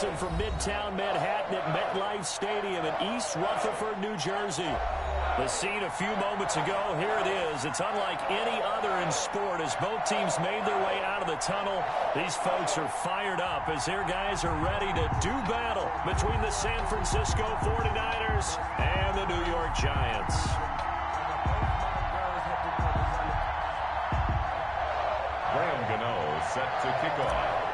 Wilson from Midtown Manhattan at MetLife Stadium in East Rutherford, New Jersey. The scene a few moments ago, here it is. It's unlike any other in sport as both teams made their way out of the tunnel. These folks are fired up as their guys are ready to do battle between the San Francisco 49ers and the New York Giants. Graham Gano set to kick off.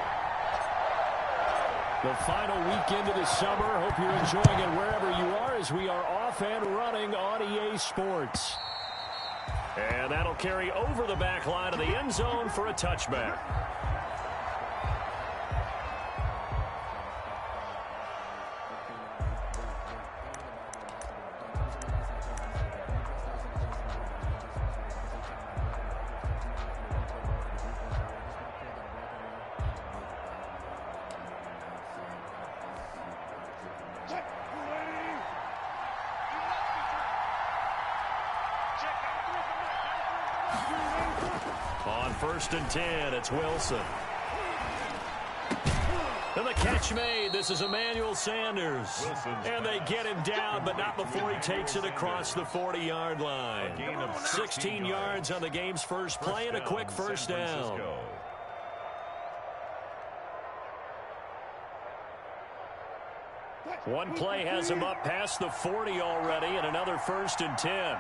The final weekend of the summer. Hope you're enjoying it wherever you are as we are off and running on EA Sports. And that'll carry over the back line of the end zone for a touchback. On 1st and 10, it's Wilson. And the catch made. This is Emmanuel Sanders. And they get him down, but not before he takes it across the 40-yard line. 16 yards on the game's first play and a quick first down. One play has him up past the 40 already, and another 1st and 10.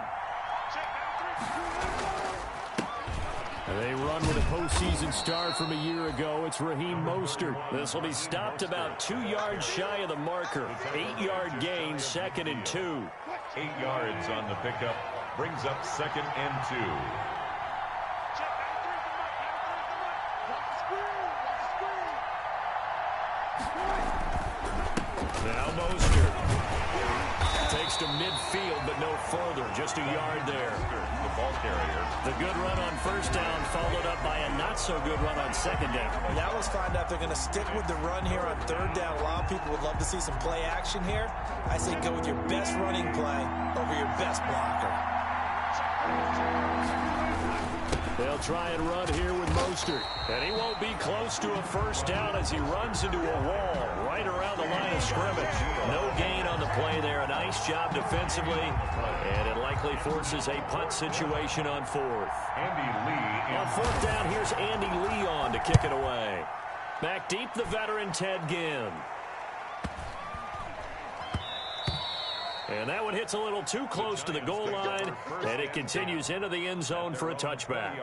They run with a postseason star from a year ago. It's Raheem Mostert. This will be stopped about 2 yards shy of the marker. 8-yard gain, 2nd and 2. 8 yards on the pickup. Brings up 2nd and 2. Now Mostert takes to midfield, but no further. Just a yard there. The ball carrier. The good run on 1st down followed up by a not-so-good run on 2nd down. Now let's find out if they're going to stick with the run here on 3rd down. A lot of people would love to see some play action here. I say go with your best running play over your best blocker. They'll try and run here with Mostert. And he won't be close to a 1st down as he runs into a wall right around the line of scrimmage. No gain on the play there. A nice job defensively. And it likely forces a punt situation on 4th. Andy Lee. On 4th down, here's Andy Lee on to kick it away. Back deep, the veteran Ted Ginn. And that one hits a little too close to the goal line, and it continues into the end zone for a touchback.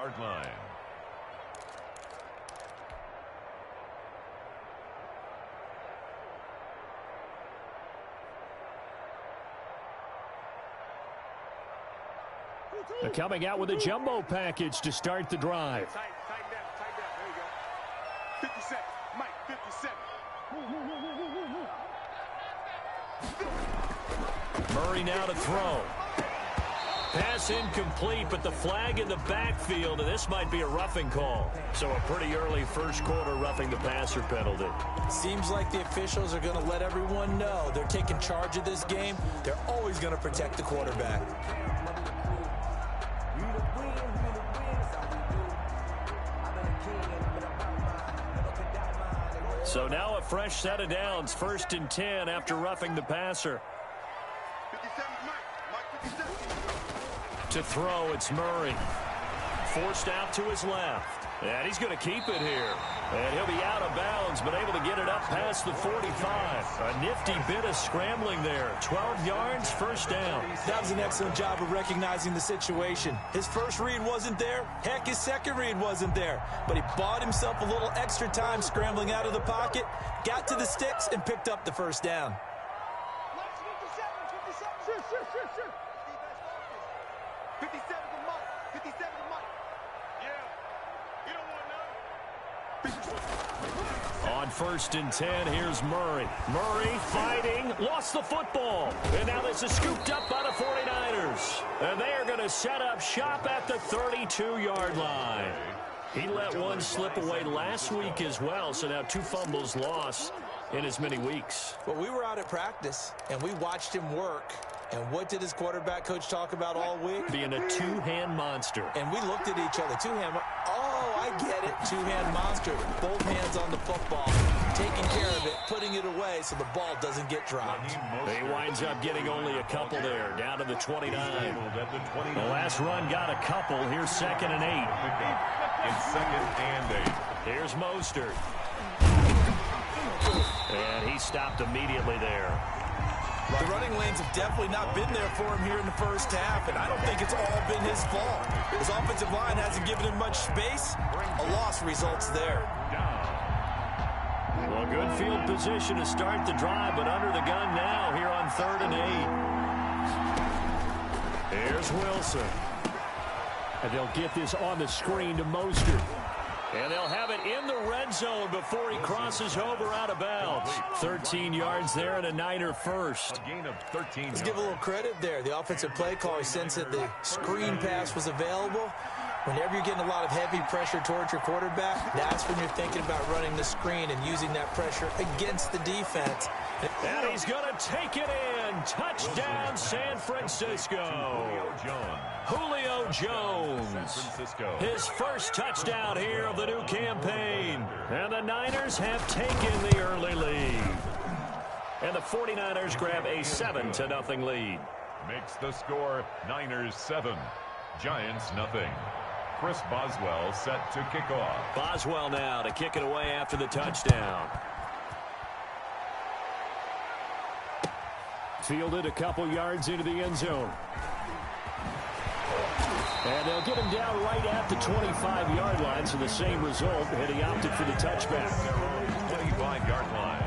They're coming out with a jumbo package to start the drive. Tight down. There you go. 50 seconds. Mike, 50 seconds. Murray now to throw. Pass incomplete, but the flag in the backfield, and this might be a roughing call. So a pretty early 1st quarter roughing the passer penalty. Seems like the officials are going to let everyone know they're taking charge of this game. They're always going to protect the quarterback. So now a fresh set of downs, 1st and 10 after roughing the passer. 57, Mike 57. To throw, it's Murray. Forced out to his left. And he's going to keep it here. And he'll be out of bounds, but able to get it up past the 45. A nifty bit of scrambling there. 12 yards, 1st down. That was an excellent job of recognizing the situation. His first read wasn't there. Heck, his second read wasn't there. But he bought himself a little extra time scrambling out of the pocket, got to the sticks, and picked up the 1st down. Sure. 57 to Mike. 57 to Mike. Yeah. You don't want none. On 1st and 10, here's Murray. Murray fighting, lost the football. And now this is scooped up by the 49ers. And they are going to set up shop at the 32-yard line. He let one slip away last week as well, so now 2 fumbles lost in as many weeks. Well, we were out at practice, and we watched him work. And what did his quarterback coach talk about all week? Being a 2-hand monster. And we looked at each other. 2-hand. Oh, I get it. 2-hand monster. Both hands on the football. Taking care of it. Putting it away. away so the ball doesn't get dropped. He winds up getting only a couple there, down to the 29. The last run got a couple. Here's 2nd and 8. It's 2nd and 8. Here's Mostert. And he stopped immediately there. The running lanes have definitely not been there for him here in the first half, and I don't think it's all been his fault. His offensive line hasn't given him much space. A loss results there. Well, good field position to start the drive, but under the gun now here on 3rd and 8. Here's Wilson. And they'll get this on the screen to Mostert. And they'll have it in the red zone before he crosses over out of bounds. 13 yards there and a Niner first. A gain of 13 Let's give a little credit there. The offensive play caller sensed that the screen pass was available. Whenever you're getting a lot of heavy pressure towards your quarterback, that's when you're thinking about running the screen and using that pressure against the defense. And he's going to take it in. Touchdown, San Francisco. Julio Jones. His first touchdown here of the new campaign. And the Niners have taken the early lead. And the 49ers grab a 7-0 lead. Makes the score Niners 7, Giants nothing. Chris Boswell set to kick off. Boswell now to kick it away after the touchdown. Fielded a couple yards into the end zone. And they'll get him down right at the 25-yard line, so the same result, and he opted for the touchback. 25-yard line.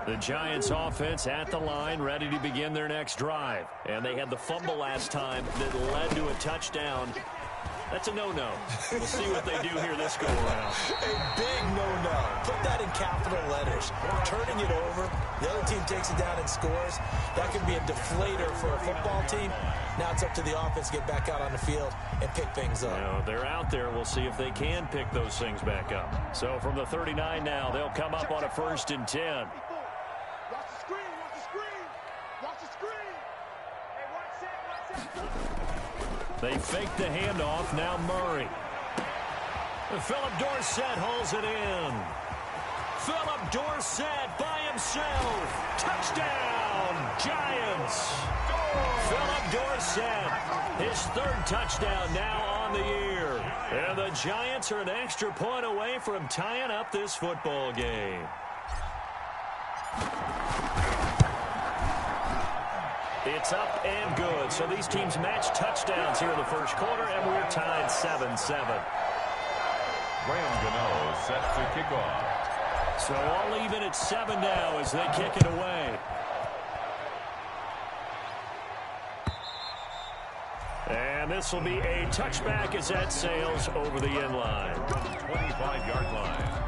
The Giants offense at the line, ready to begin their next drive. And they had the fumble last time that led to a touchdown. That's a no-no. We'll see what they do here this go-around. A big no-no. Put that in capital letters. Turning it over, the other team takes it down and scores. That could be a deflator for a football team. Now it's up to the offense to get back out on the field and pick things up. Now, they're out there. We'll see if they can pick those things back up. So from the 39 now, they'll come up on a 1st and 10. Watch the screen, watch the screen. Watch the screen. Hey, watch that. They fake the handoff. Now Murray. And Philip Dorsett holds it in. Philip Dorsett by himself. Touchdown, Giants. Philip Dorsett, his 3rd touchdown now on the year. And the Giants are an extra point away from tying up this football game. It's up and good. So these teams match touchdowns here in the first quarter, and we're tied 7-7. Graham Gano set to kick off. So all even at 7 now as they kick it away. And this will be a touchback as that sails over the end line. 25-yard line.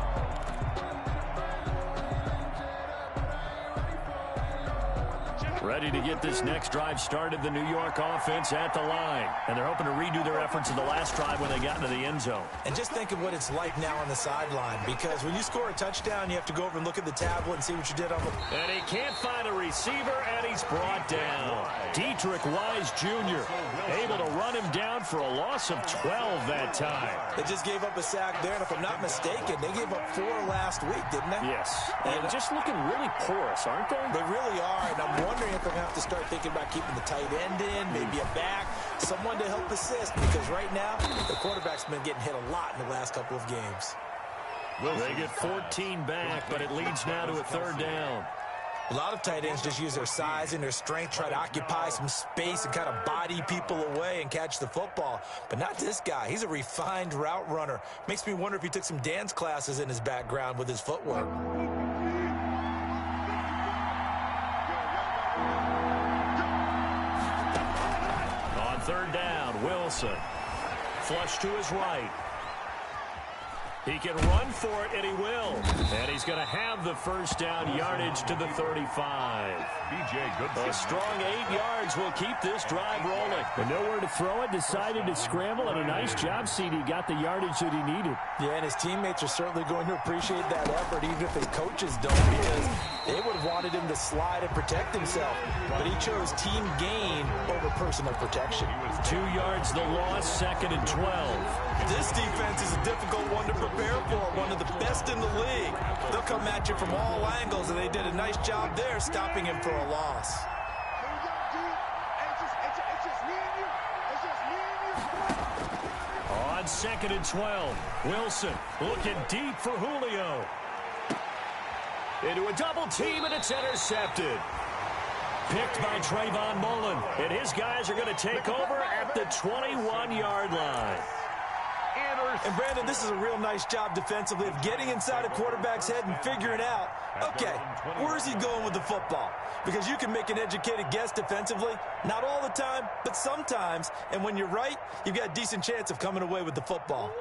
Ready to get this next drive started, the New York offense at the line. And they're hoping to redo their efforts in the last drive when they got into the end zone. And just think of what it's like now on the sideline, because when you score a touchdown, you have to go over and look at the tablet and see what you did on the... And he can't find a receiver, and he's brought down. Dietrich Wise Jr. able to run him down for a loss of 12 that time. They just gave up a sack there, and if I'm not mistaken, they gave up 4 last week, didn't they? Yes. And just looking really porous, aren't they? They really are, and I'm wondering if they're going to have to start thinking about keeping the tight end in, maybe a back, someone to help assist, because right now, the quarterback's been getting hit a lot in the last couple of games. They get 14 back, but it leads now to a 3rd down. A lot of tight ends just use their size and their strength, try to occupy some space and kind of body people away and catch the football. But not this guy. He's a refined route runner. Makes me wonder if he took some dance classes in his background with his footwork. On 3rd down, Wilson. Flush to his right. He can run for it, and he will. And he's going to have the first down yardage to the 35. B.J. Goodson. A strong 8 yards will keep this drive rolling. With nowhere to throw it, decided to scramble, and a nice job, CD. Got the yardage that he needed. Yeah, and his teammates are certainly going to appreciate that effort, even if his coaches don't, because they would have wanted him to slide and protect himself. But he chose team gain over personal protection. 2 yards the loss, 2nd and 12. This defense is a difficult one to prepare for, one of the best in the league. They'll come at you from all angles, and they did a nice job there stopping him for a loss. On 2nd and 12, Wilson looking deep for Julio. Into a double team, and it's intercepted. Picked by Trayvon Mullen, and his guys are going to take over at the 21-yard line. And, Brandon, this is a real nice job defensively of getting inside a quarterback's head and figuring out, okay, where is he going with the football? Because you can make an educated guess defensively, not all the time, but sometimes. And when you're right, you've got a decent chance of coming away with the football.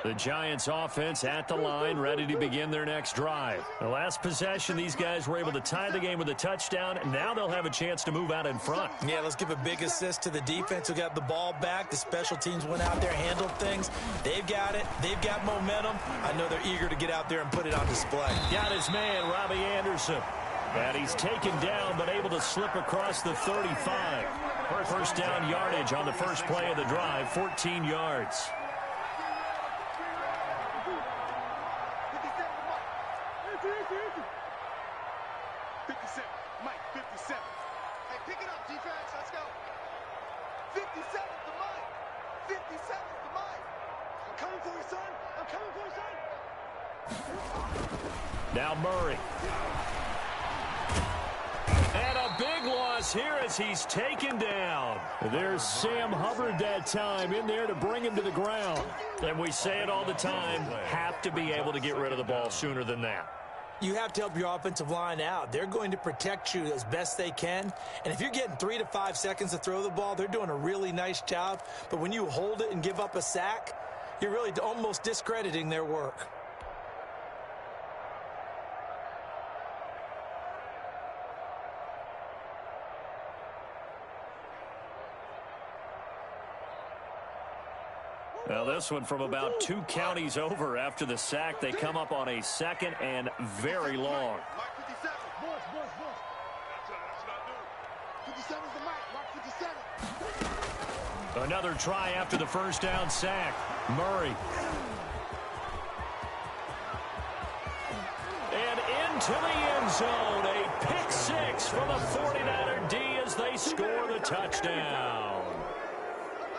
The Giants offense at the line, ready to begin their next drive. The last possession, these guys were able to tie the game with a touchdown, and now they'll have a chance to move out in front. Yeah, let's give a big assist to the defense who got the ball back. The special teams went out there, handled things. They've got it. They've got momentum. I know they're eager to get out there and put it on display. Got his man, Robbie Anderson. And he's taken down, but able to slip across the 35. First down yardage on the first play of the drive, 14 yards. Now Murray. And a big loss here as he's taken down. There's Sam Hubbard that time in there to bring him to the ground. And we say it all the time, have to be able to get rid of the ball sooner than that. You have to help your offensive line out. They're going to protect you as best they can. And if you're getting 3 to 5 seconds to throw the ball, they're doing a really nice job. But when you hold it and give up a sack, you're really almost discrediting their work. Now this one from about 2 counties over after the sack. They come up on a 2nd and very long. Another try after the first down sack. Murray. And into the end zone. A pick 6 from a 49er D as they score the touchdown.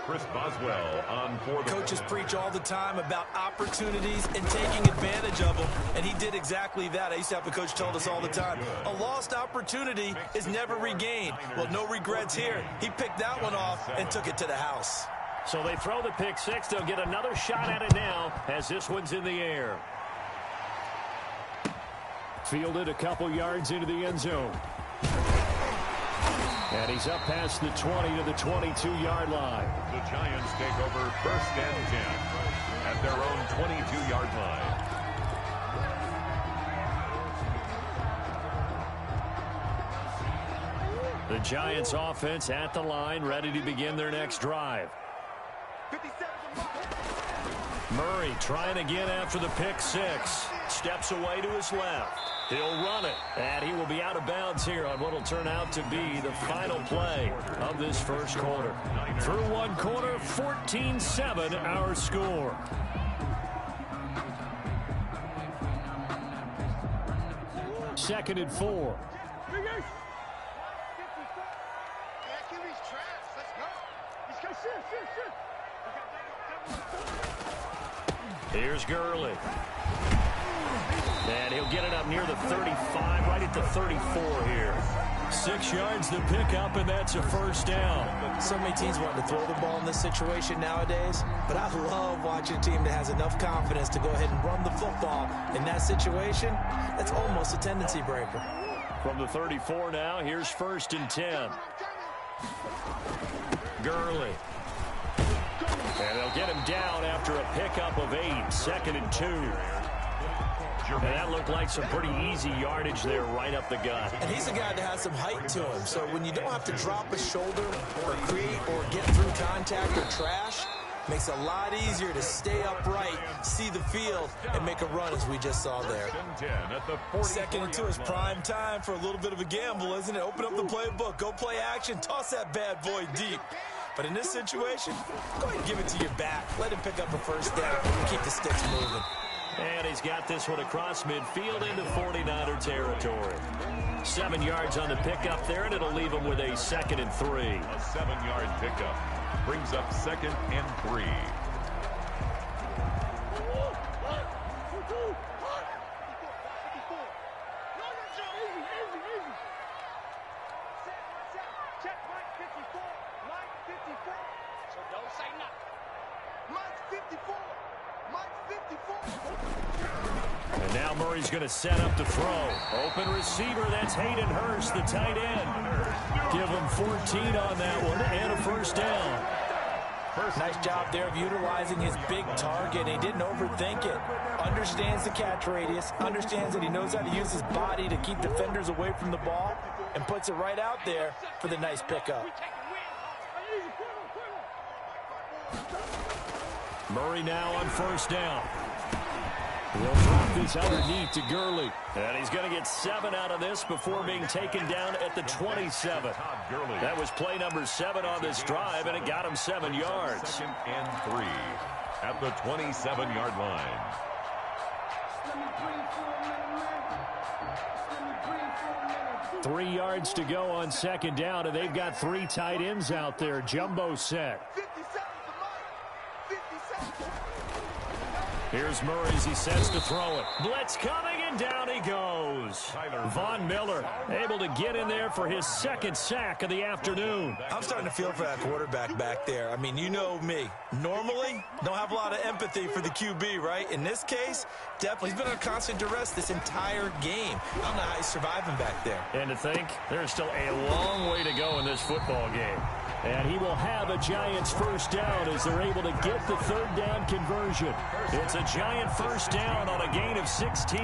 Chris Boswell on for the Coaches preach all the time about opportunities and taking advantage of them, and he did exactly that. I used to have a coach told us all the time, a lost opportunity is never regained. Well, no regrets here. He picked that one off and took it to the house. So they throw the pick 6. They'll get another shot at it now as this one's in the air. Fielded a couple yards into the end zone. And he's up past the 20 to the 22-yard line. The Giants take over 1st and 10 at their own 22-yard line. The Giants offense at the line, ready to begin their next drive. Murray trying again after the pick 6. Steps away to his left. He'll run it, and he will be out of bounds here on what will turn out to be the final play of this first quarter. Through one quarter, 14-7 our score. Second and 4. Here's Gurley. And he'll get it up near the 35, right at the 34 here. 6 yards to pick up, and that's a first down. So many teams want to throw the ball in this situation nowadays, but I love watching a team that has enough confidence to go ahead and run the football in that situation. That's almost a tendency breaker. From the 34 now, here's 1st and 10. Gurley. And they'll get him down after a pick pickup of 8, 2nd and 2. And that looked like some pretty easy yardage there right up the gut. And he's a guy that has some height to him. So when you don't have to drop a shoulder or create or get through contact or trash, makes it a lot easier to stay upright, see the field, and make a run as we just saw there. 2nd and 2 is prime time for a little bit of a gamble, isn't it? Open up the playbook, go play action, toss that bad boy deep. But in this situation, go ahead and give it to your back. Let him pick up a first down and keep the sticks moving. And he's got this one across midfield into 49er territory. 7 yards on the pickup there, and it'll leave him with a 2nd and 3. A 7-yard pickup brings up 2nd and 3. Check Mike 54. Mike 54. So don't say nothing. Mike 54. Mike 54. And now Murray's going to set up to throw. Open receiver, that's Hayden Hurst, the tight end. Give him 14 on that one and a first down. Nice job there of utilizing his big target. He didn't overthink it. Understands the catch radius. Understands that he knows how to use his body to keep defenders away from the ball. And puts it right out there for the nice pickup. Murray now on first down. He'll drop this underneath to Gurley. And he's going to get 7 out of this before being taken down at the 27. That was play number 7 on this drive, and it got him 7 yards. 2nd and 3 at the 27-yard line. Three yards to go on 2nd down, and they've got 3 tight ends out there. Jumbo set. Here's Murray as he sets to throw it. Blitz coming, and down he goes. Von Miller able to get in there for his 2nd sack of the afternoon. I'm starting to feel for that quarterback back there. I mean, you know me. Normally, don't have a lot of empathy for the QB, right? In this case, definitely he's been under constant duress this entire game. I don't know how he's surviving back there. And to think, there's still a long way to go in this football game. And he will have a Giants first down as they're able to get the 3rd down conversion. It's a Giant first down on a gain of 16.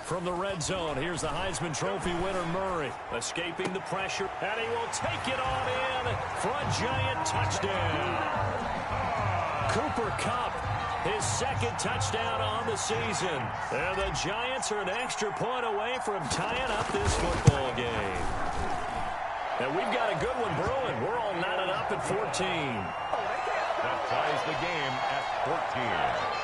From the red zone, here's the Heisman Trophy winner, Murray. Escaping the pressure, and he will take it on in for a Giant touchdown. Cooper Kupp, his 2nd touchdown on the season. And the Giants are an extra point away from tying up this football game. And we've got a good one brewing. We're all knotted up at 14. That ties the game at 14.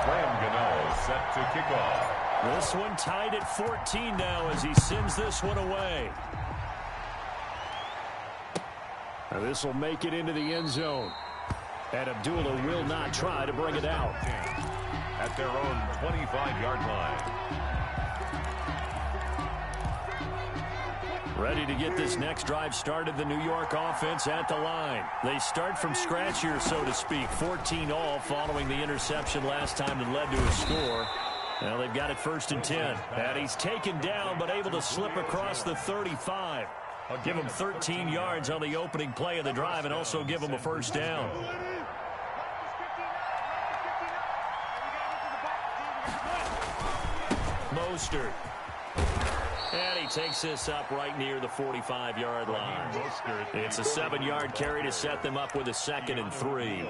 Graham Gano set to kick off. This one tied at 14 now as he sends this one away. Now this will make it into the end zone. And Abdullah will not try to bring it out. At their own 25-yard line. Ready to get this next drive started, the New York offense at the line. They start from scratch here, so to speak. 14 all following the interception last time that led to a score. Now they've got it 1st and 10. And he's taken down but able to slip across the 35. I'll give him 13 yards on the opening play of the drive and also give him a first down. Mostert. And he takes this up right near the 45-yard line. It's a 7-yard carry to set them up with a 2nd and 3.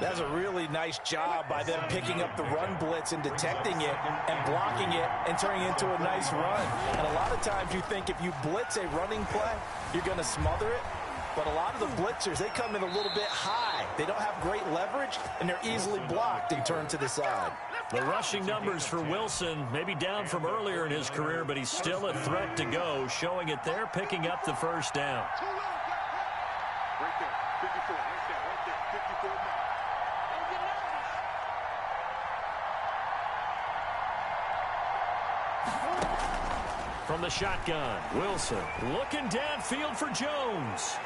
That's a really nice job by them picking up the run blitz and detecting it and blocking it and turning it into a nice run. And a lot of times you think if you blitz a running play, you're going to smother it. But a lot of the blitzers, they come in a little bit high. They don't have great leverage, and they're easily blocked and turned to the side. The rushing numbers for Wilson, maybe down from earlier in his career, but he's still a threat to go, showing it there, picking up the first down. Right there, 54, right there, 54 now. from the shotgun. Wilson looking downfield for Jones.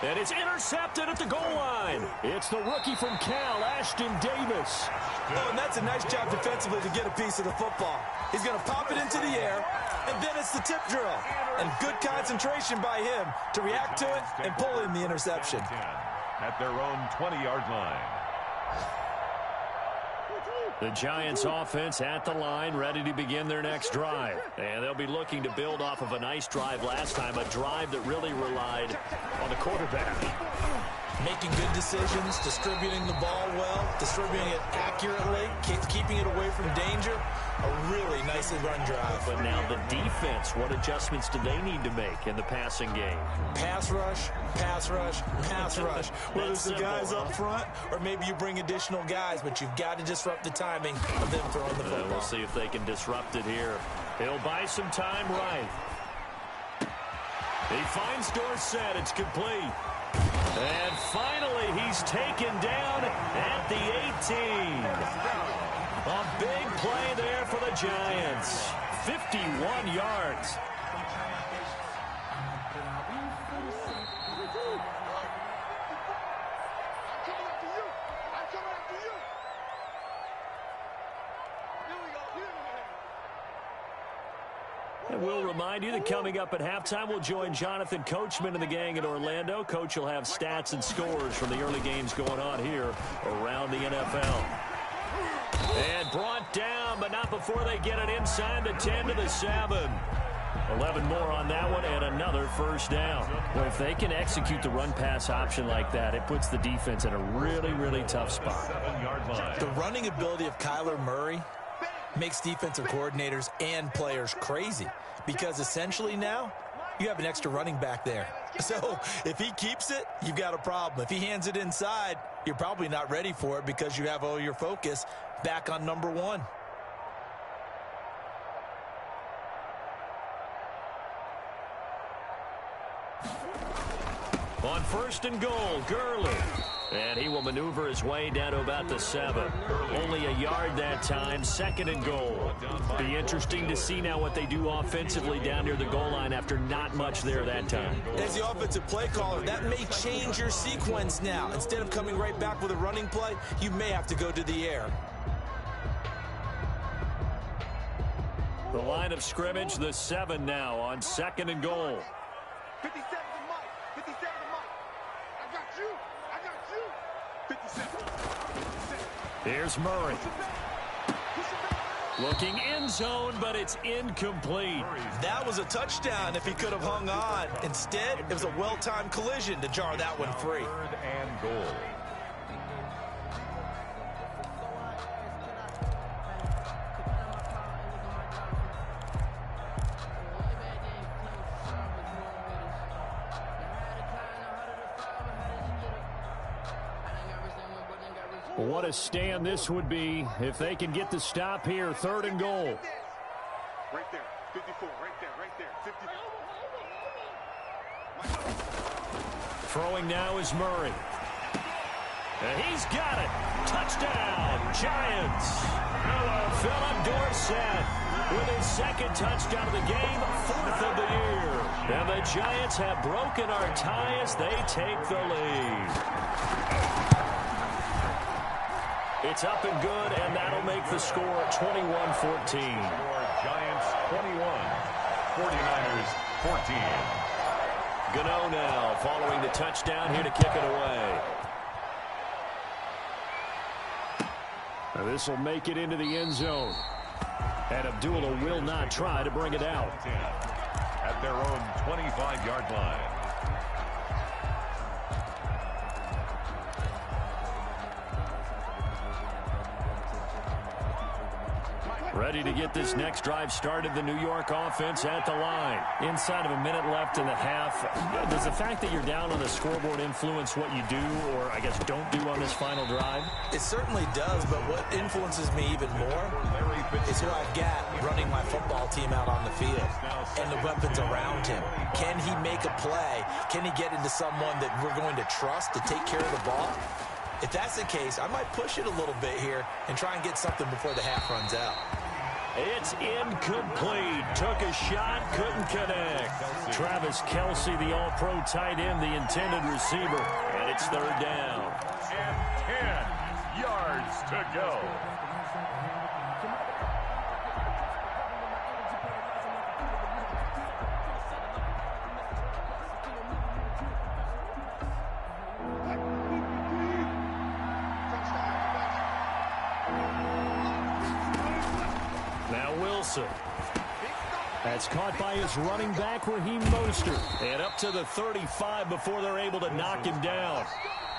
And it's intercepted at the goal line. It's the rookie from Cal, Ashton Davis. Oh, and that's a nice job defensively to get a piece of the football. He's going to pop it into the air, and then it's the tip drill. And good concentration by him to react to it and pull in the interception. At their own 20-yard line. The Giants offense at the line, ready to begin their next drive. And they'll be looking to build off of a nice drive last time, a drive that really relied on the quarterback. Making good decisions, distributing the ball well, distributing it accurately, keeping it away from danger. A really nicely run drive. But now the defense, what adjustments do they need to make in the passing game? Pass rush, pass rush, pass rush. Whether it's the simple, guys up front or maybe you bring additional guys, but you've got to disrupt the timing of them throwing the football. We'll see if they can disrupt it here. He'll buy some time right. He finds Dorsett. It's complete. And finally, he's taken down at the 18. A big play there for the Giants. 51 yards. And we'll remind you that coming up at halftime, we'll join Jonathan Coachman and the gang in Orlando. Coach will have stats and scores from the early games going on here around the NFL. And brought down, but not before they get it inside the 10 to the 7. 11 more on that one, and another first down. Well, if they can execute the run-pass option like that, it puts the defense in a really, really tough spot. 7-yard line. The running ability of Kyler Murray makes defensive coordinators and players crazy because essentially now you have an extra running back there. So if he keeps it, you've got a problem. If he hands it inside, you're probably not ready for it because you have all your focus back on number one. On first and goal, Gurley. And he will maneuver his way down to about the 7. Only a yard that time, second and goal. Be interesting to see now what they do offensively down near the goal line after not much there that time. As the offensive play caller, that may change your sequence now. Instead of coming right back with a running play, you may have to go to the air. The line of scrimmage, the 7 now on second and goal. 57 to Mike. 57 to Mike. I got you. I got you. 57. Here's Murray. Looking end zone, but it's incomplete. That was a touchdown if he could have hung on. Instead, it was a well-timed collision to jar that one free. 3rd and goal. What a stand this would be if they can get the stop here. 3rd and goal. Right there. 54. Right there. Right there. 54. Throwing now is Murray. And he's got it. Touchdown, Giants. Philip Dorsett with his second touchdown of the game, 4th of the year. And the Giants have broken our tie as they take the lead. It's up and good, and that'll make the score 21-14. Giants 21, 49ers 14. Gano now following the touchdown here to kick it away. Now this will make it into the end zone. And Abdullah will not try to bring it out. At their own 25-yard line. Ready to get this next drive started, the New York offense at the line. Inside of a minute left in the half, does the fact that you're down on the scoreboard influence what you do or, I guess, don't do on this final drive? It certainly does, but what influences me even more is who I've got running my football team out on the field and the weapons around him. Can he make a play? Can he get into someone that we're going to trust to take care of the ball? If that's the case, I might push it a little bit here and try and get something before the half runs out. It's incomplete. Took a shot, couldn't connect. Travis Kelce, the all-pro tight end, the intended receiver. And it's third down. And 10 yards to go. Now Wilson. That's caught by his running back, Raheem Mostert. And up to the 35 before they're able to knock him down.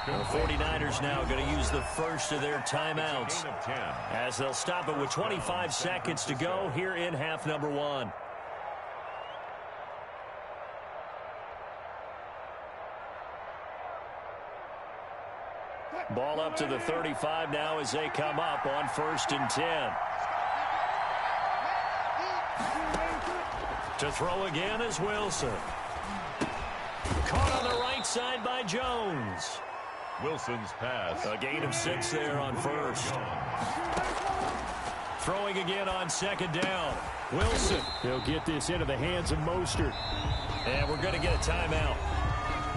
The 49ers now going to use the first of their timeouts as they'll stop it with 25 seconds to go here in half number one. Ball up to the 35 now as they come up on 1st and 10. To throw again is Wilson. Caught on the right side by Jones. Wilson's pass. A gain of 6 there on first. Throwing again on 2nd down. Wilson. He'll get this into the hands of Mostert. And we're going to get a timeout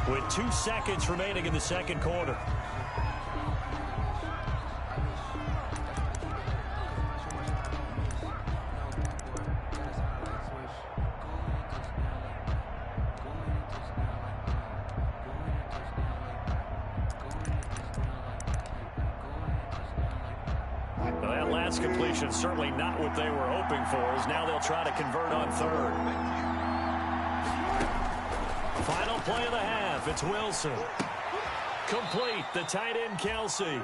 with 2 seconds remaining in the second quarter. Completion certainly not what they were hoping for, as now they'll try to convert on 3rd. Final play of the half. It's Wilson. Complete. The tight end Kelce.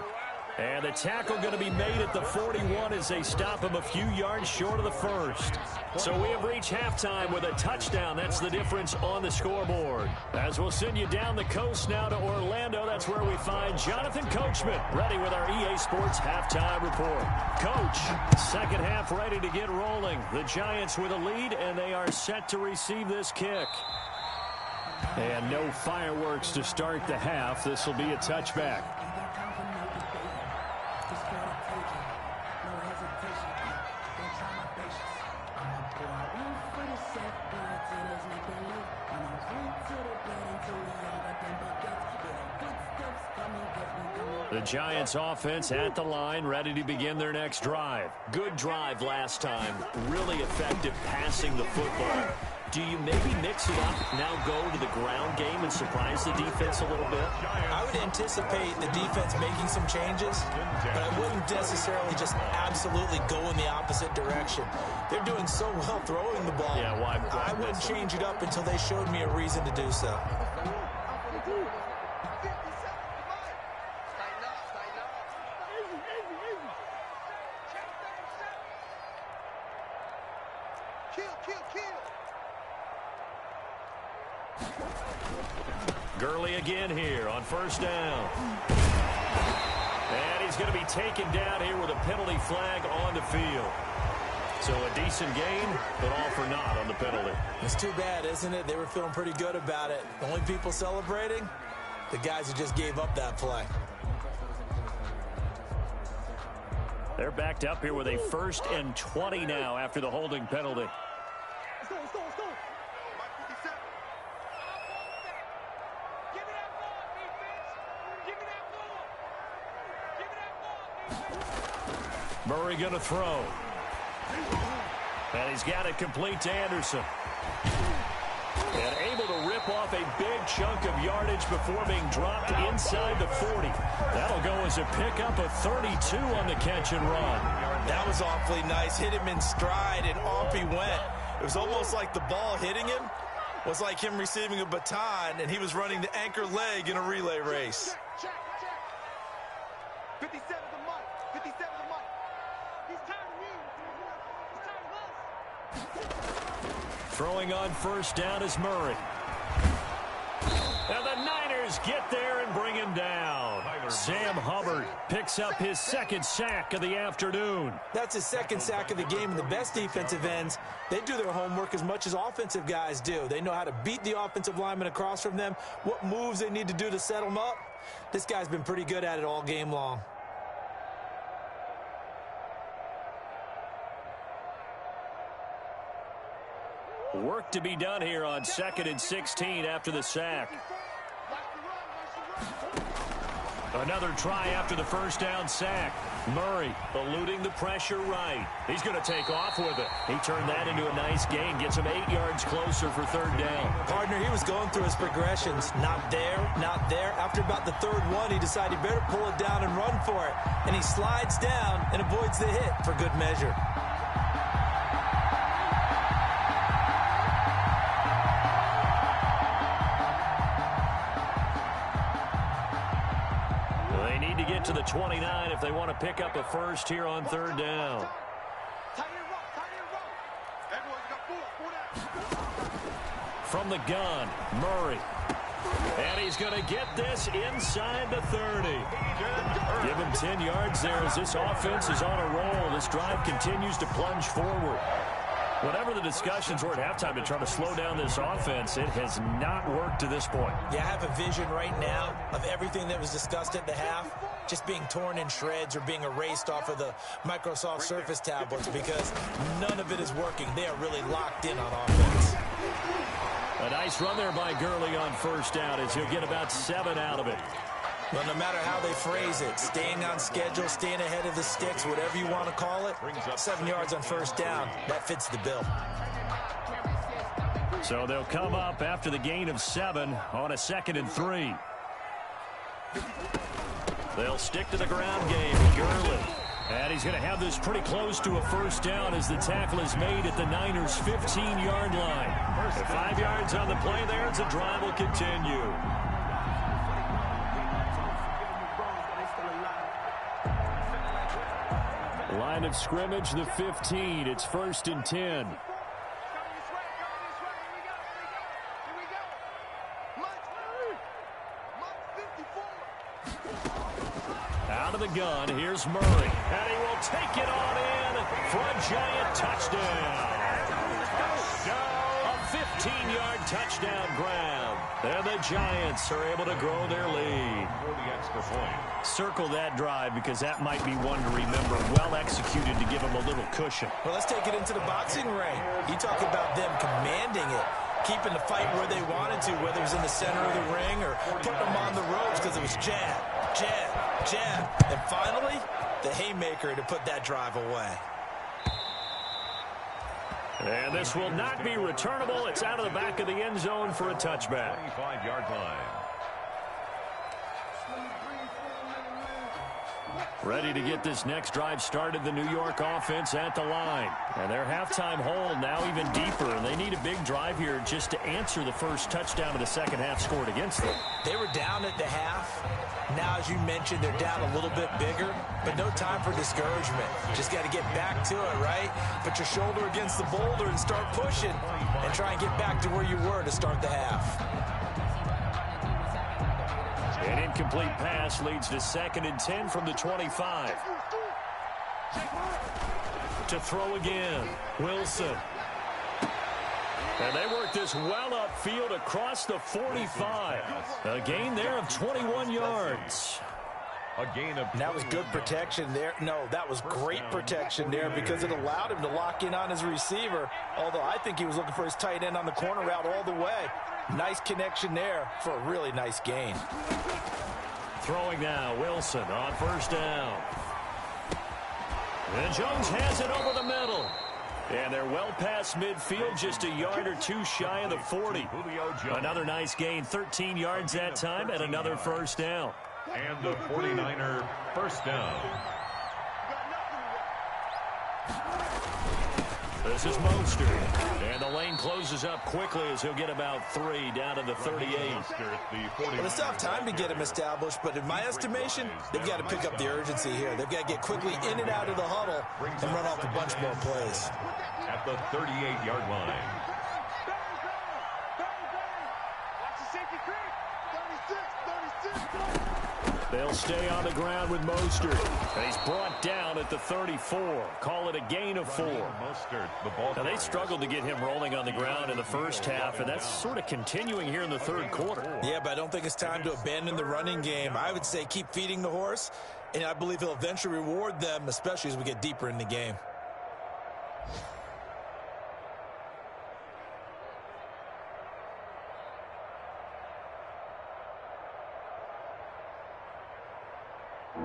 And the tackle going to be made at the 41 as they stop him a few yards short of the first. So we have reached halftime with a touchdown. That's the difference on the scoreboard. As we'll send you down the coast now to Orlando, that's where we find Jonathan Coachman ready with our EA Sports halftime report. Coach, second half ready to get rolling. The Giants with a lead, and they are set to receive this kick. And no fireworks to start the half. This will be a touchback. The Giants offense at the line, ready to begin their next drive. Good drive last time. Really effective passing the football. Do you maybe mix it up, now go to the ground game and surprise the defense a little bit? I would anticipate the defense making some changes, but I wouldn't necessarily just absolutely go in the opposite direction. They're doing so well throwing the ball. Yeah, why I wouldn't change it up until they showed me a reason to do so. Gurley again here on 1st down. And he's going to be taken down here with a penalty flag on the field. So a decent gain, but all for naught on the penalty. It's too bad, isn't it? They were feeling pretty good about it. The only people celebrating, the guys who just gave up that play. They're backed up here with a 1st and 20 now after the holding penalty. Let's go. Murray going to throw. And he's got it complete to Anderson. And able to rip off a big chunk of yardage before being dropped inside the 40. That'll go as a pickup of 32 on the catch and run. That was awfully nice. Hit him in stride, and off he went. It was almost like the ball hitting him was like him receiving a baton, and he was running the anchor leg in a relay race. Check. 57 the month. 57 the month. He's tired of you. He's tired of us. Throwing on 1st down is Murray. And the Niners get there and bring him down. Sam Hubbard picks up his 2nd sack of the afternoon. That's his 2nd sack of the game, and the best defensive ends, they do their homework as much as offensive guys do. They know how to beat the offensive lineman across from them, what moves they need to do to set them up. This guy's been pretty good at it all game long. Work to be done here on 2nd and 16 after the sack. Another try after the first down sack. Murray eluding the pressure right. He's going to take off with it. He turned that into a nice gain. Gets him 8 yards closer for 3rd down. Partner, he was going through his progressions. Not there, not there. After about the 3rd one, he decided he better pull it down and run for it. And he slides down and avoids the hit for good measure. To the 29 if they want to pick up a first here on 3rd down. From the gun, Murray. And he's going to get this inside the 30. Give him 10 yards there as this offense is on a roll. This drive continues to plunge forward. Whatever the discussions were at halftime to try to slow down this offense, it has not worked to this point. Yeah, I have a vision right now of everything that was discussed at the half just being torn in shreds or being erased off of the Microsoft Surface tablets because none of it is working. They are really locked in on offense. A nice run there by Gurley on 1st down as he'll get about 7 out of it. Well, no matter how they phrase it, staying on schedule, staying ahead of the sticks, whatever you want to call it, 7 yards on 1st down, that fits the bill. So they'll come up after the gain of 7 on a 2nd and 3. They'll stick to the ground game. Gurley. And he's going to have this pretty close to a 1st down as the tackle is made at the Niners' 15-yard line. With 5 yards on the play there, as the drive will continue. Line of scrimmage, the 15. It's 1st and 10. Out of the gun, here's Murray. And he will take it on in for a giant touchdown. A 15-yard touchdown grab. And the Giants are able to grow their lead. For the extra point. Circle that drive because that might be one to remember. Well executed to give them a little cushion. Well, let's take it into the boxing ring. You talk about them commanding it, keeping the fight where they wanted to, whether it was in the center of the ring or putting them on the ropes because it was jab, jab, jab. And finally, the haymaker to put that drive away. And this will not be returnable. It's out of the back of the end zone for a touchback. 25-yard line. Ready to get this next drive started, the New York offense at the line. And their halftime hold now even deeper, and they need a big drive here just to answer the first touchdown of the second half scored against them. They were down at the half. Now, as you mentioned, they're down a little bit bigger, but no time for discouragement. Just got to get back to it, right? Put your shoulder against the boulder and start pushing and try and get back to where you were to start the half. An incomplete pass leads to 2nd and 10 from the 25. To throw again, Wilson. And they work this well upfield across the 45. A gain there of 21 yards. A gain of. That was good protection there. No, that was great protection there because it allowed him to lock in on his receiver. Although I think he was looking for his tight end on the corner route all the way. Nice connection there for a really nice gain. Throwing now, Wilson on 1st down. And Jones has it over the middle. And they're well past midfield, just a yard or two shy of the 40. Another nice gain, 13 yards that time, and another 1st down. And the 49er 1st down. This is Mostert. And the lane closes up quickly as he'll get about 3 down to the 38. Well, it's tough time to get him established, but in my estimation, they've got to pick up the urgency here. They've got to get quickly in and out of the huddle and run off a bunch more plays. At the 38-yard line. They'll stay on the ground with Mostert. And he's brought down at the 34. Call it a gain of 4. Now, they struggled to get him rolling on the ground in the first half, and that's sort of continuing here in the 3rd quarter. Yeah, but I don't think it's time to abandon the running game. I would say keep feeding the horse, and I believe he'll eventually reward them, especially as we get deeper in the game.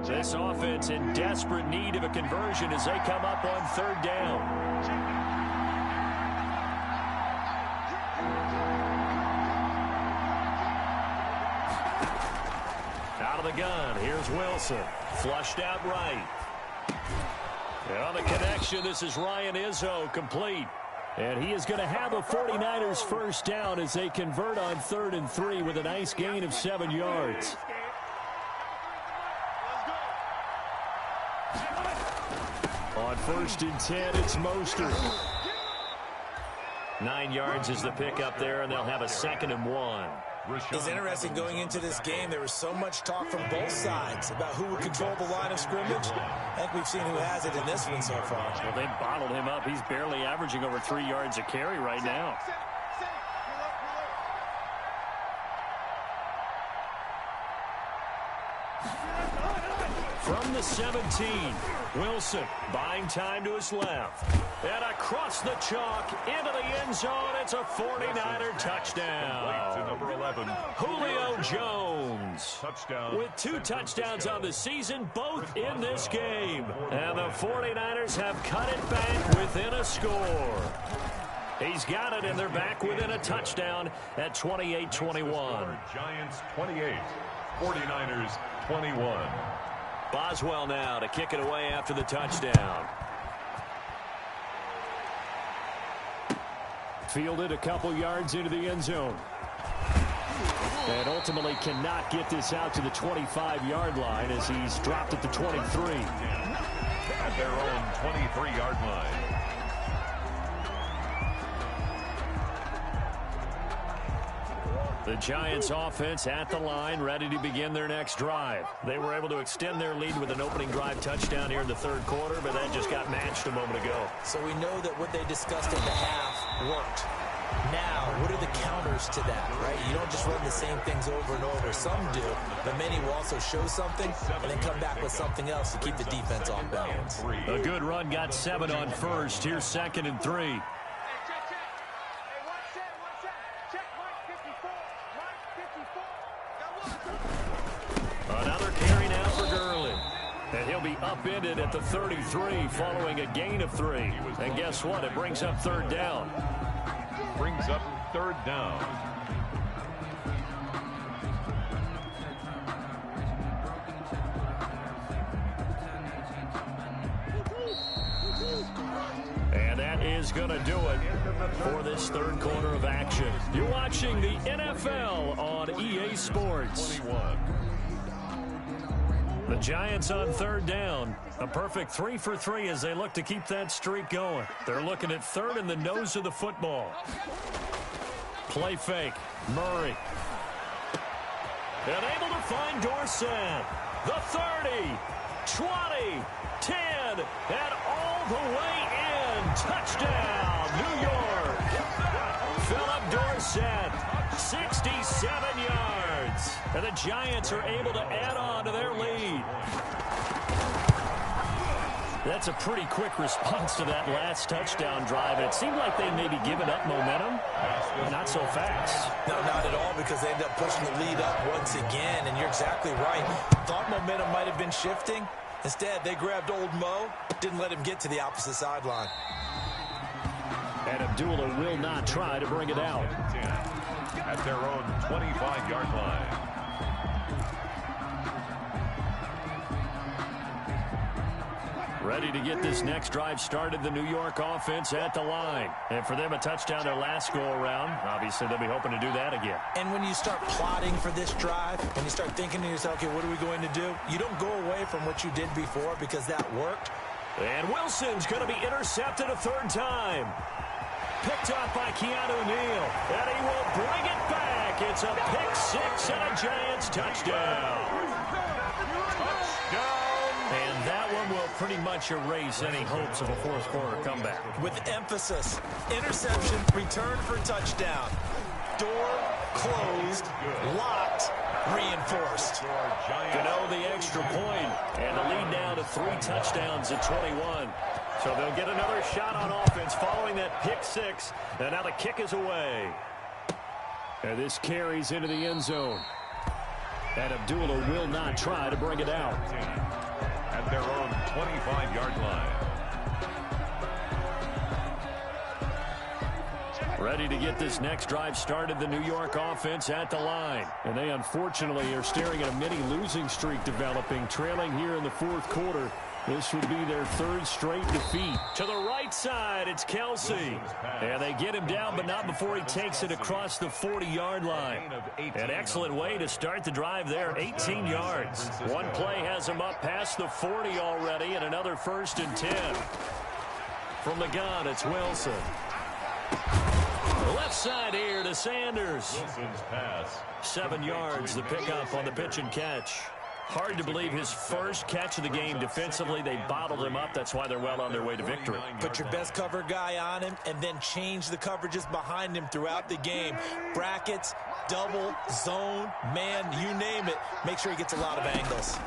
This offense in desperate need of a conversion as they come up on third down. Out of the gun, here's Wilson. Flushed out right. And on the connection, this is Ryan Izzo, complete. And he is going to have a 49ers first down as they convert on 3rd and 3 with a nice gain of 7 yards. On 1st and 10, it's Mostert. 9 yards is the pickup there, and they'll have a 2nd and 1. It's interesting going into this game. There was so much talk from both sides about who would control the line of scrimmage. I think we've seen who has it in this one so far. Well, they bottled him up. He's barely averaging over 3 yards a carry right now. From the 17, Wilson buying time to his left. And across the chalk into the end zone. It's a 49er touchdown. To number 11. Julio Jones. Touchdown. With 2 touchdowns on the season, both in this game. And the 49ers have cut it back within a score. He's got it, and they're back within a touchdown at 28-21. Giants 28, 49ers 21. Boswell now to kick it away after the touchdown. Fielded a couple yards into the end zone. And ultimately cannot get this out to the 25-yard line as he's dropped at the 23. At their own 23-yard line. The Giants offense at the line, ready to begin their next drive. They were able to extend their lead with an opening drive touchdown here in the 3rd quarter, but that just got matched a moment ago. So we know that what they discussed at the half worked. Now, what are the counters to that, right? You don't just run the same things over and over. Some do, but many will also show something and then come back with something else to keep the defense off balance. A good run got 7 on 1st. Here's 2nd and 3. Another carry now for Gurley. And he'll be upended at the 33 following a gain of 3. And guess what? It brings up 3rd down. Brings up 3rd down. And that is going to do it for this 3rd quarter of action. You're watching the NFL on EA Sports. 21. The Giants on 3rd down. A perfect 3 for 3 as they look to keep that streak going. They're looking at 3rd in the nose of the football. Play fake. Murray. And able to find Dorsett. The 30, 20, 10, and all the way in. Touchdown, New York. Philip Dorsett, 67 yards. And the Giants are able to add on to their lead. That's a pretty quick response to that last touchdown drive. It seemed like they maybe given up momentum. Not so fast. No, not at all, because they end up pushing the lead up once again, and you're exactly right. Thought momentum might have been shifting. Instead, they grabbed old Mo, didn't let him get to the opposite sideline. And Abdullah will not try to bring it out. At their own 25-yard line. Ready to get this next drive started, the New York offense at the line. And for them, a touchdown their last go-around. Obviously, they'll be hoping to do that again. And when you start plotting for this drive, when you start thinking to yourself, okay, what are we going to do? You don't go away from what you did before because that worked. And Wilson's going to be intercepted a 3rd time. Picked up by Keanu Neal. And he will bring it back. It's a pick 6 and a Giants touchdown. And that one will pretty much erase any hopes of a 4th quarter comeback. With emphasis, interception, return for touchdown. Door closed, locked, reinforced. Gano the extra point, and the lead now to 3 touchdowns at 21. So they'll get another shot on offense following that pick 6, and now the kick is away. And this carries into the end zone. And Abdullah will not try to bring it out. At their own 25-yard line. Ready to get this next drive started, the New York offense at the line. And they unfortunately are staring at a mini losing streak developing, trailing here in the fourth quarter. This would be their third straight defeat. To the right side, it's Kelsey. And they get him down, but not before he takes it across the 40-yard line. An excellent way to start the drive there, 18 yards. One play has him up past the 40 already, and another 1st and 10. From the gun, it's Wilson. Left side here to Sanders. 7 yards, the pickup on the pitch and catch. Hard to believe his first catch of the game defensively. They bottled him up. That's why they're well on their way to victory. Put your best cover guy on him and then change the coverages behind him throughout the game. Brackets, double, zone, man, you name it. Make sure he gets a lot of angles.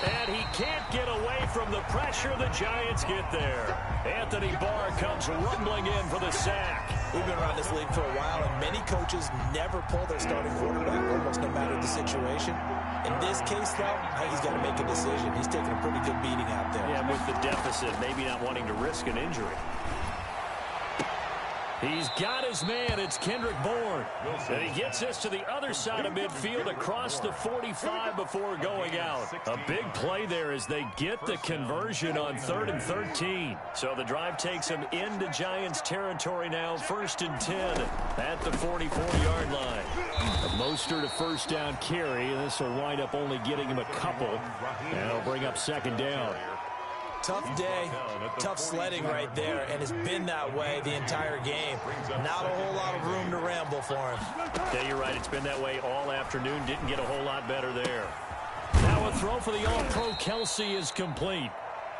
And he can't get away from the pressure. The Giants get there. Anthony Barr comes rumbling in for the sack. We've been around this league for a while, and many coaches never pull their starting quarterback, almost no matter the situation. In this case, though, I think he's got to make a decision. He's taking a pretty good beating out there. Yeah, with the deficit, maybe not wanting to risk an injury. He's got his man. It's Kendrick Bourne. And he gets this to the other side of midfield across the 45 before going out. A big play there as they get the conversion on 3rd and 13. So the drive takes him into Giants territory now. 1st and 10 at the 44-yard line. A Mostert a first down carry. And this will wind up only getting him a couple. And it'll bring up 2nd down. Tough day, tough sledding right there, and it's been that way the entire game. Not a whole lot of room to ramble for him. Yeah, you're right. It's been that way all afternoon. Didn't get a whole lot better there. Now a throw for the All-Pro Kelsey is complete.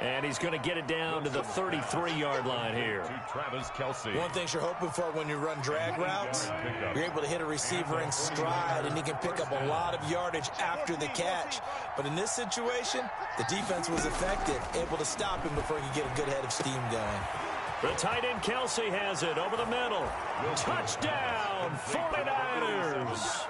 And he's going to get it down to the 33-yard line here. Travis Kelsey. One thing you're hoping for when you run drag routes, you're able to hit a receiver in stride, and he can pick up a lot of yardage after the catch. But in this situation, the defense was effective, able to stop him before he could get a good head of steam going. The tight end Kelsey has it over the middle. Touchdown, 49ers.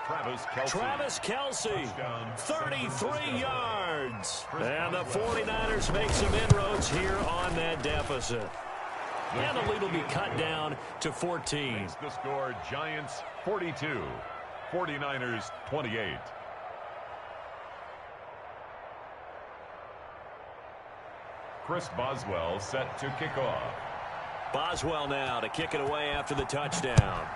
Travis Kelsey, 33 yards. And the 49ers make some inroads here on that deficit. And the lead will be cut down to 14. The score, Giants 42, 49ers 28. Chris Boswell set to kick off. Boswell now to kick it away after the touchdown.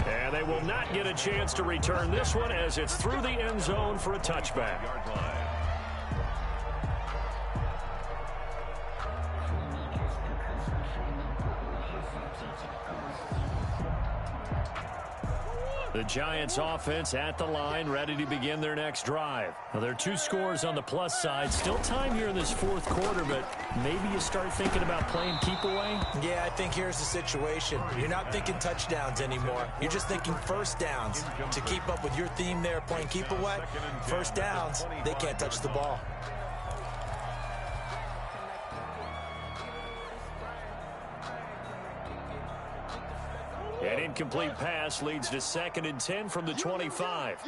And they will not get a chance to return this one as it's through the end zone for a touchback. The Giants offense at the line, ready to begin their next drive. Now, there are 2 scores on the plus side. Still time here in this fourth quarter, but maybe you start thinking about playing keep away? Yeah, I think here's the situation. You're not thinking touchdowns anymore. You're just thinking first downs. To keep up with your theme there, playing keep away, first downs, they can't touch the ball. An incomplete pass leads to 2nd and 10 from the 25.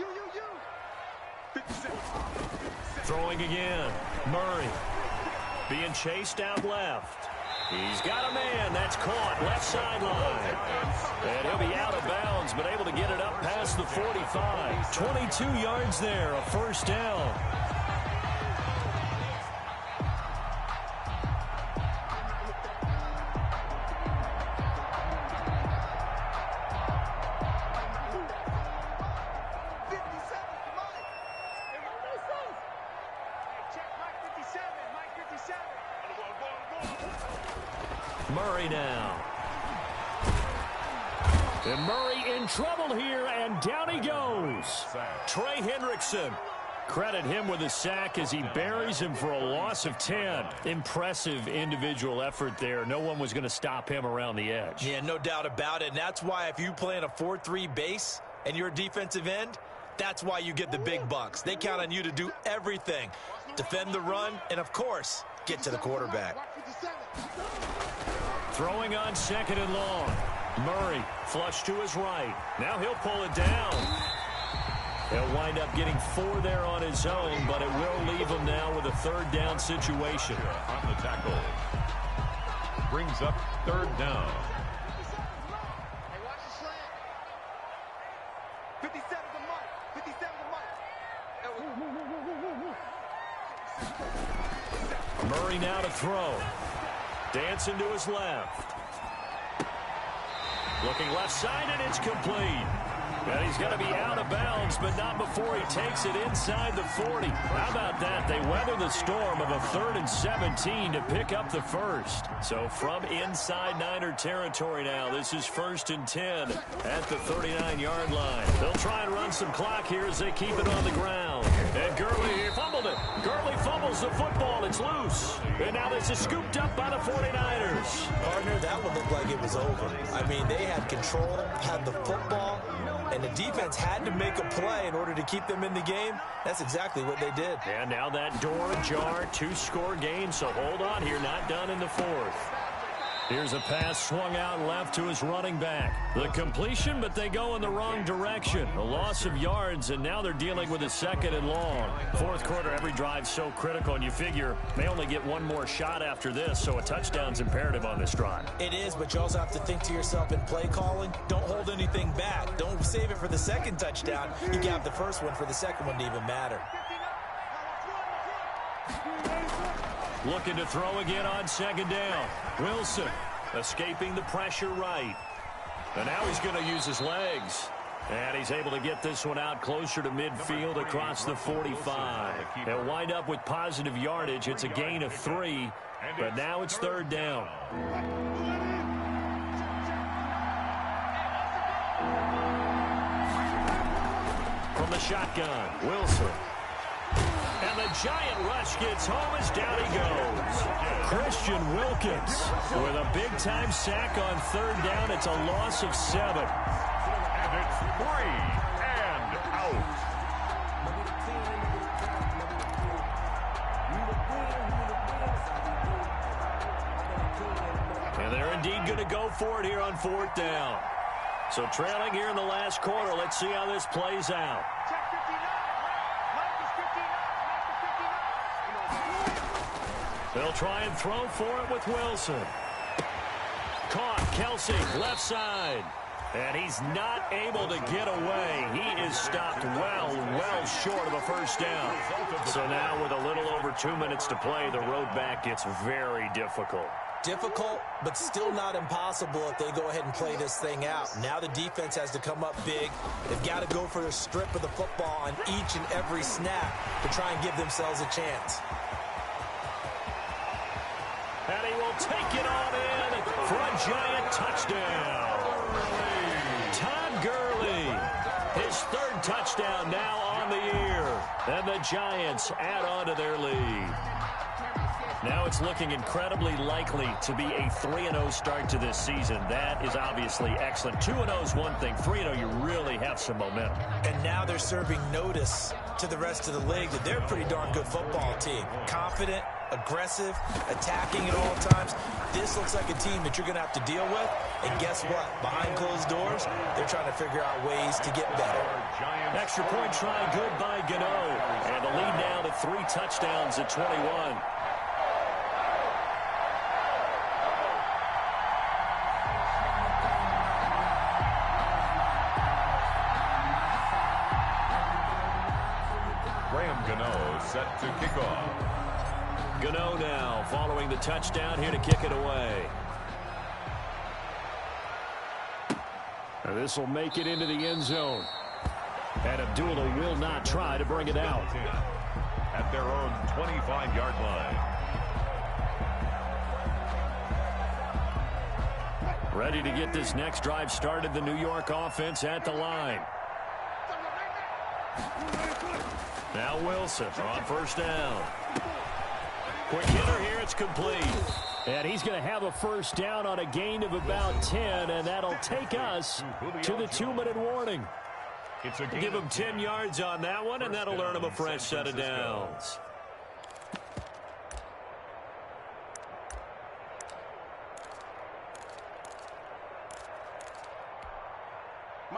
Throwing again. Murray being chased out left. He's got a man. That's caught left sideline. And he'll be out of bounds, but able to get it up past the 45. 22 yards there, a first down. Murray now. And Murray in trouble here, and down he goes. Trey Hendrickson. Credit him with a sack as he buries him for a loss of 10. Impressive individual effort there. No one was going to stop him around the edge. Yeah, no doubt about it. And that's why if you play in a 4-3 base and you're a defensive end, that's why you get the big bucks. They count on you to do everything. Defend the run and, of course, get to the quarterback. Throwing on 2nd and long. Murray flush to his right. Now he'll pull it down. He'll wind up getting 4 there on his own, but it will leave him now with a 3rd down situation. On the tackle. Brings up 3rd down. Hey, watch the slant. 57 to Mike. 57 to Mike. Murray now to throw. Dancing to his left. Looking left side, and it's complete. And he's going to be out of bounds, but not before he takes it inside the 40. How about that? They weather the storm of a 3rd and 17 to pick up the first. So from inside Niner territory now, this is 1st and 10 at the 39-yard line. They'll try and run some clock here as they keep it on the ground. And Gurley fumbled it. Gurley fumbles the football. It's loose. And now this is scooped up by the 49ers. Partner, that one looked like it was over. I mean, they had control, had the football, and the defense had to make a play in order to keep them in the game. That's exactly what they did. And now that door ajar, 2-score game, so hold on here, not done in the 4th. Here's a pass swung out left to his running back. The completion, but they go in the wrong direction. A loss of yards, and now they're dealing with a 2nd and long. 4th quarter, every drive's so critical, and you figure they only get one more shot after this, so a touchdown's imperative on this drive. It is, but you also have to think to yourself in play calling, don't hold anything back. Don't save it for the 2nd touchdown. You can have the 1st one for the 2nd one to even matter. Looking to throw again on 2nd down. Wilson escaping the pressure right. And now he's going to use his legs. And he's able to get this one out closer to midfield across the 45. They'll wind up with positive yardage. It's a gain of 3, but now it's 3rd down. From the shotgun, Wilson. And the giant rush gets home as down he goes. Christian Wilkins with a big-time sack on 3rd down. It's a loss of 7. And it's 3 and out. And they're indeed going to go for it here on 4th down. So trailing here in the last quarter. Let's see how this plays out. They'll try and throw for it with Wilson. Caught, Kelsey, left side. And he's not able to get away. He is stopped well short of a 1st down. So now with a little over 2 minutes to play, the road back gets very difficult. Difficult, but still not impossible if they go ahead and play this thing out. Now the defense has to come up big. They've got to go for a strip of the football on each and every snap to try and give themselves a chance. And he will take it on in for a giant touchdown. Todd Gurley, his 3rd touchdown now on the year. And the Giants add on to their lead. Now it's looking incredibly likely to be a 3-0 start to this season. That is obviously excellent. 2-0 is one thing. 3-0, you really have some momentum. And now they're serving notice to the rest of the league that they're a pretty darn good football team. Confident, aggressive, attacking at all times. This looks like a team that you're going to have to deal with. And guess what? Behind closed doors, they're trying to figure out ways to get better. Extra point try good by Gano. And the lead now to 3 touchdowns at 21. Set to kick off. Gano now following the touchdown here to kick it away. And this will make it into the end zone. And Abdullah will not try to bring it out. At their own 25-yard line. Ready to get this next drive started. The New York offense at the line. Now Wilson on 1st down. Quick hitter here. It's complete. And he's going to have a 1st down on a gain of about 10, and that'll take us to the 2-minute warning. Give him 10 yards on that one, and that'll earn him a fresh set of downs.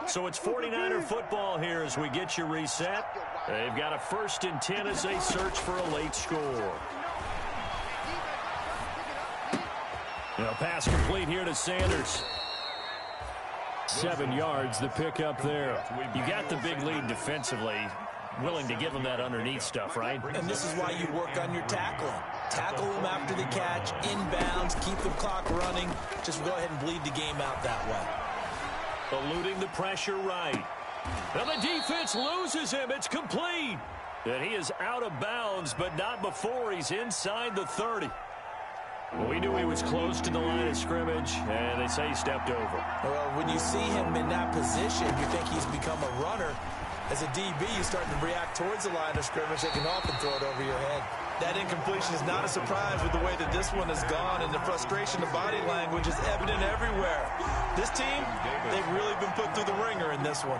So it's 49er football here as we get you reset. They've got a 1st and 10 as they search for a late score. Now pass complete here to Sanders. 7 yards, the pickup there. You got the big lead defensively. Willing to give them that underneath stuff, right? And this is why you work on your tackling. Tackle them after the catch, inbounds, keep the clock running. Just go ahead and bleed the game out that way. Eluding the pressure right. Now the defense loses him. It's complete. And he is out of bounds, but not before he's inside the 30. We knew he was close to the line of scrimmage, and they say he stepped over. Well, when you see him in that position, you think he's become a runner. As a DB, you start to react towards the line of scrimmage. They can often throw it over your head. That incompletion is not a surprise with the way that this one has gone, and the frustration, the body language is evident everywhere. This team, they've really been put through the ringer in this one.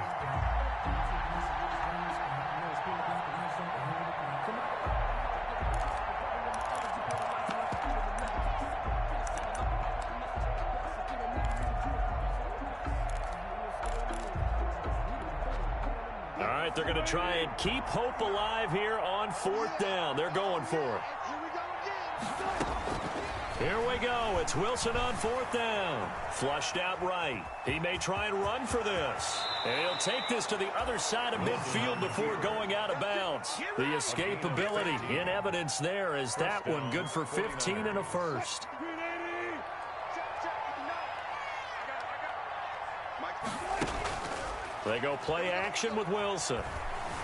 They're going to try and keep hope alive here on 4th down. They're going for it. Here we go. It's Wilson on 4th down. Flushed out right. He may try and run for this. And he'll take this to the other side of midfield before going out of bounds. The escapability in evidence there is that one good for 15 and a 1st. They go play action with Wilson.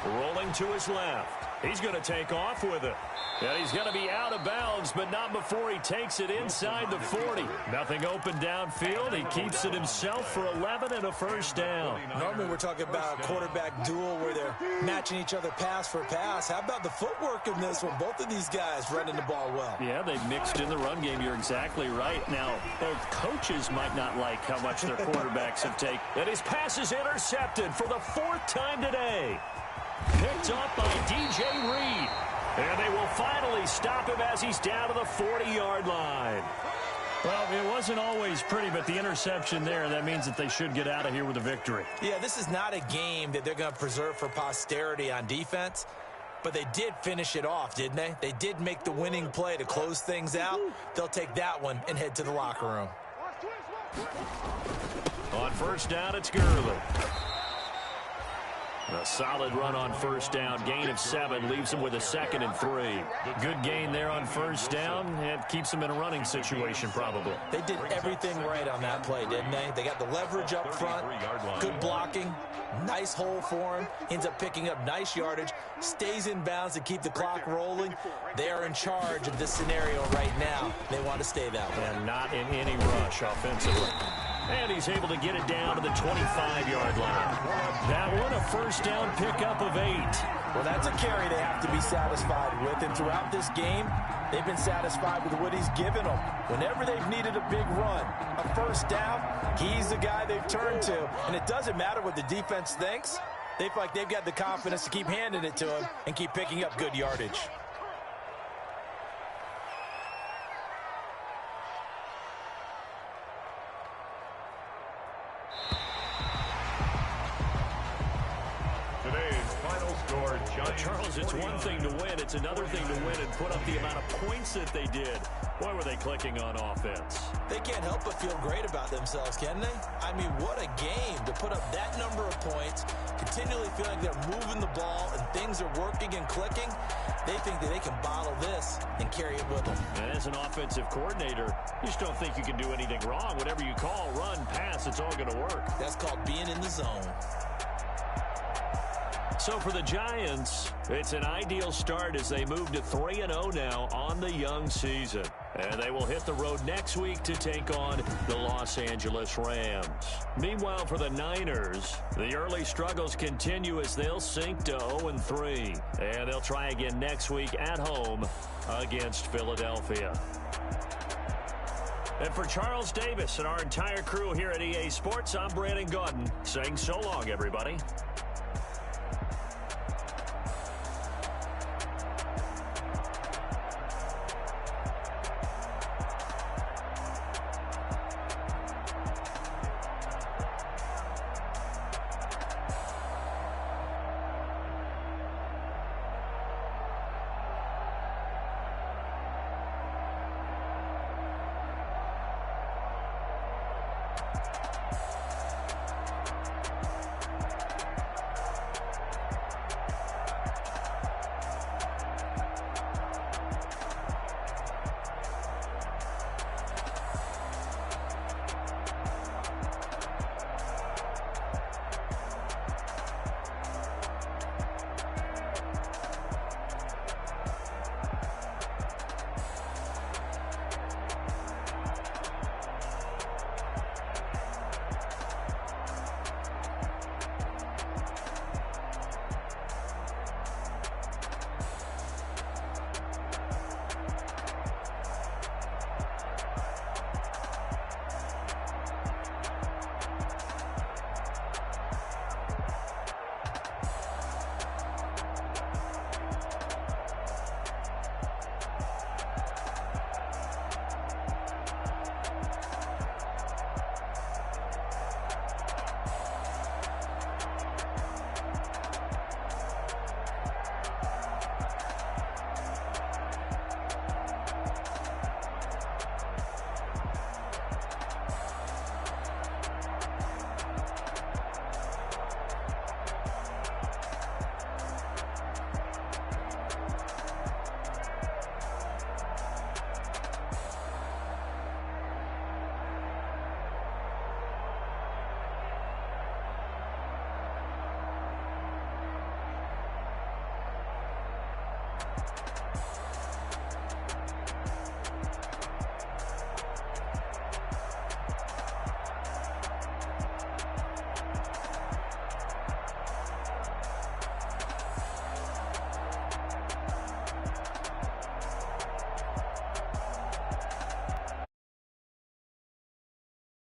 Rolling to his left. He's going to take off with it. And he's going to be out of bounds, but not before he takes it inside the 40. Nothing open downfield. He keeps it himself for 11 and a 1st down. Normally we're talking about a quarterback duel where they're matching each other pass for pass. How about the footwork in this one? Both of these guys running the ball well. Yeah, they've mixed in the run game. You're exactly right. Now, both coaches might not like how much their quarterbacks have taken. And his pass is intercepted for the 4th time today. Picked up by DJ Reed. And they will finally stop him as he's down to the 40-yard line. Well, it wasn't always pretty, but the interception there, that means that they should get out of here with a victory. Yeah, this is not a game that they're going to preserve for posterity on defense, but they did finish it off, didn't they? They did make the winning play to close things out. They'll take that one and head to the locker room. On 1st down, it's Gurley. A solid run on 1st down. Gain of 7 leaves him with a 2nd and 3. Good gain there on 1st down. It keeps him in a running situation probably. They did everything right on that play, didn't they? They got the leverage up front. Good blocking. Nice hole for him. Ends up picking up nice yardage. Stays in bounds to keep the clock rolling. They are in charge of this scenario right now. They want to stay that way. And not in any rush offensively. And he's able to get it down to the 25-yard line. That one, a 1st down pickup of 8. Well, that's a carry they have to be satisfied with. And throughout this game, they've been satisfied with what he's given them. Whenever they've needed a big run, a 1st down, he's the guy they've turned to. And it doesn't matter what the defense thinks. They feel like they've got the confidence to keep handing it to him and keep picking up good yardage. Charles, it's one thing to win. It's another thing to win and put up the amount of points that they did. Boy, were they clicking on offense. They can't help but feel great about themselves, can they? I mean, what a game to put up that number of points, continually feeling they're moving the ball and things are working and clicking. They think that they can bottle this and carry it with them. And as an offensive coordinator, you just don't think you can do anything wrong. Whatever you call, run, pass, it's all going to work. That's called being in the zone. So for the Giants, it's an ideal start as they move to 3-0 now on the young season. And they will hit the road next week to take on the Los Angeles Rams. Meanwhile, for the Niners, the early struggles continue as they'll sink to 0-3. And they'll try again next week at home against Philadelphia. And for Charles Davis and our entire crew here at EA Sports, I'm Brandon Gaudin saying so long, everybody.